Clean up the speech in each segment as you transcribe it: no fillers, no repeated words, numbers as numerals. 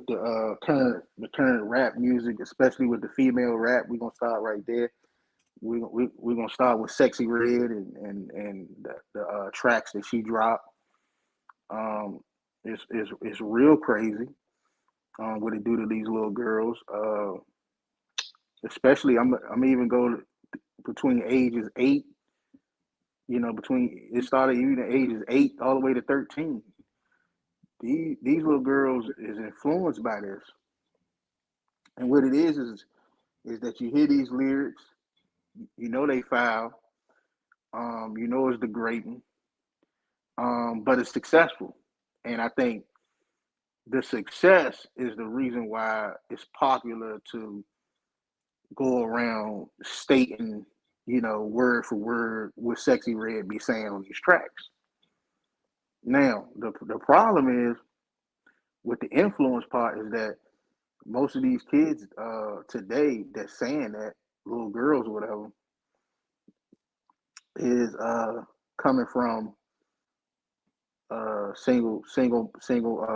the current rap music, especially with the female rap. We're gonna start right there. We're gonna start with Sexy Red and the tracks that she dropped. Um, it's real crazy. What it do to these little girls. Especially I'm even go between ages 8. Between it started even at ages 8 all the way to 13. These little girls is influenced by this, and what it is that you hear these lyrics, they foul, it's degrading, but it's successful, and I think the success is the reason why it's popular to go around stating, word for word what Sexy Red be saying on these tracks. Now, the problem is with the influence part is that most of these kids today that's saying that, little girls or whatever, is coming from single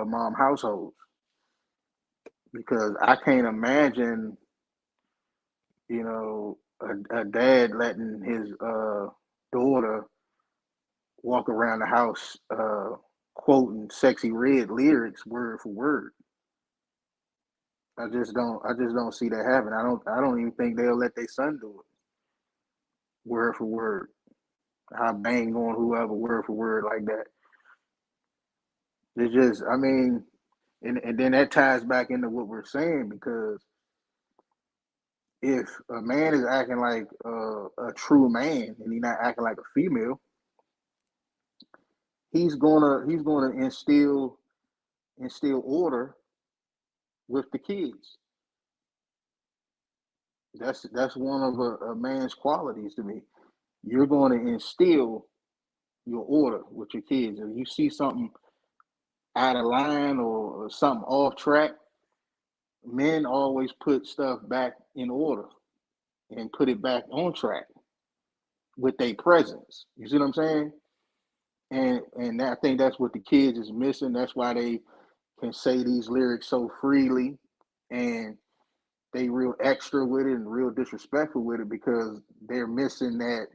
mom households, because I can't imagine, a dad letting his daughter walk around the house quoting Sexy Red lyrics word for word. I just don't see that happen. I don't even think they'll let their son do it word for word. I bang on whoever word for word like that. It's just, I mean, and then that ties back into what we're saying, because if a man is acting like a true man and he's not acting like a female, he's gonna instill order with the kids. That's one of a man's qualities to me. You're going to instill your order with your kids. If you see something out of line or something off track, men always put stuff back in order and put it back on track with their presence. You see what I'm saying? And I think that's what the kids is missing. That's why they can say these lyrics so freely, and they real extra with it and real disrespectful with it, because they're missing that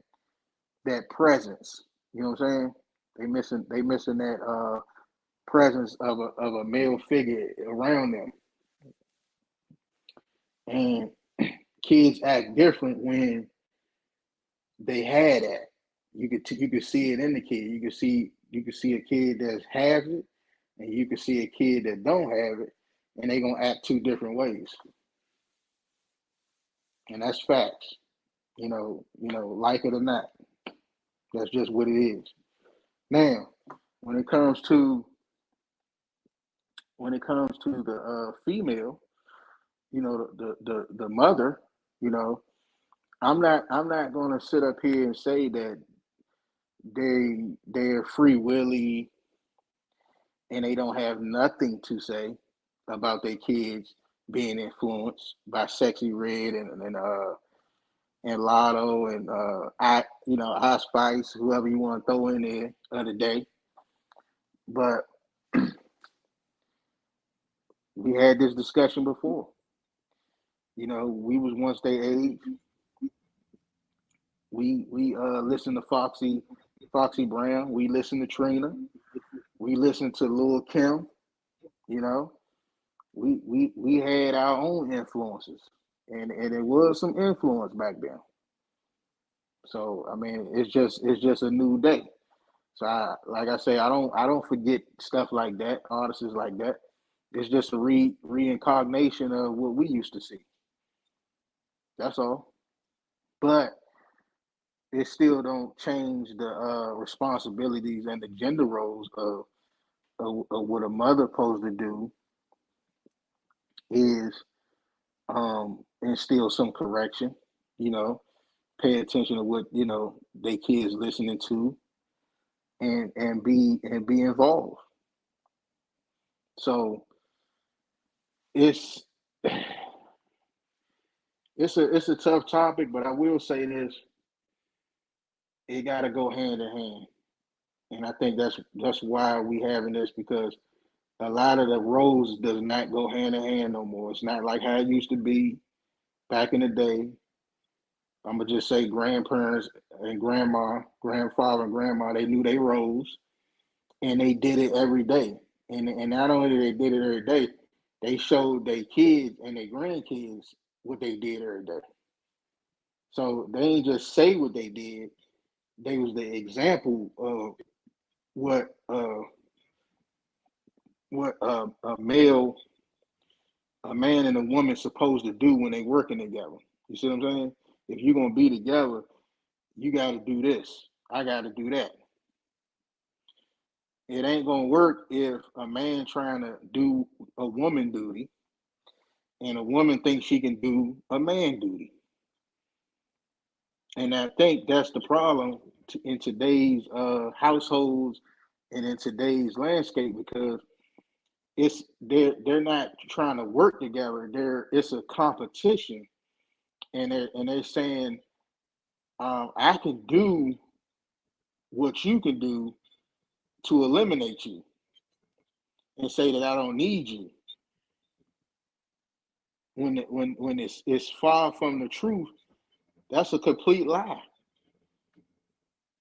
presence. You know what I'm saying? They missing that presence of a male figure around them. And kids act different when they had that. You could see it in the kid. You could see a kid that has it, and you could see a kid that don't have it, and they gonna act two different ways. And that's facts. Like it or not, that's just what it is. Now, when it comes to the female, the mother, you know, I'm not gonna sit up here and say that they're free willy and they don't have nothing to say about their kids being influenced by Sexy Red and Lotto and I Spice, whoever you want to throw in there of the day. But we had this discussion before. We was once their age. We listened to Foxy Brown. We listened to Trina. We listened to Lil Kim. You know, we had our own influences, and it was some influence back then. So I mean, it's just a new day. So like I say, I don't forget stuff like that, artists like that. It's just a reincarnation of what we used to see. That's all. But it still don't change the responsibilities and the gender roles of what a mother supposed to do is instill some correction, you know, pay attention to what, they kids listening to, and be involved. So it's it's a tough topic, but I will say this: it got to go hand in hand, and I think that's why we having this, because A lot of the roles does not go hand in hand no more. It's not like how it used to be back in the day. I'm gonna just say grandparents and grandma, grandfather and grandma, they knew their roles and they did it every day. And not only they did it every day, they showed their kids and their grandkids what they did every day. So they ain't just say what they did; they was the example of what uh, what a man and a woman supposed to do when they working together. You see what I'm saying? If you're gonna be together, you got to do this. I got to do that. It ain't gonna work if a man trying to do a woman duty and a woman thinks she can do a man duty. And I think that's the problem in today's households and in today's landscape because they're not trying to work together. It's a competition, and they're saying I can do what you can do to eliminate you and say that I don't need you. When it's far from the truth, that's a complete lie.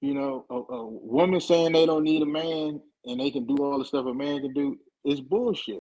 You know, a woman saying they don't need a man and they can do all the stuff a man can do is bullshit.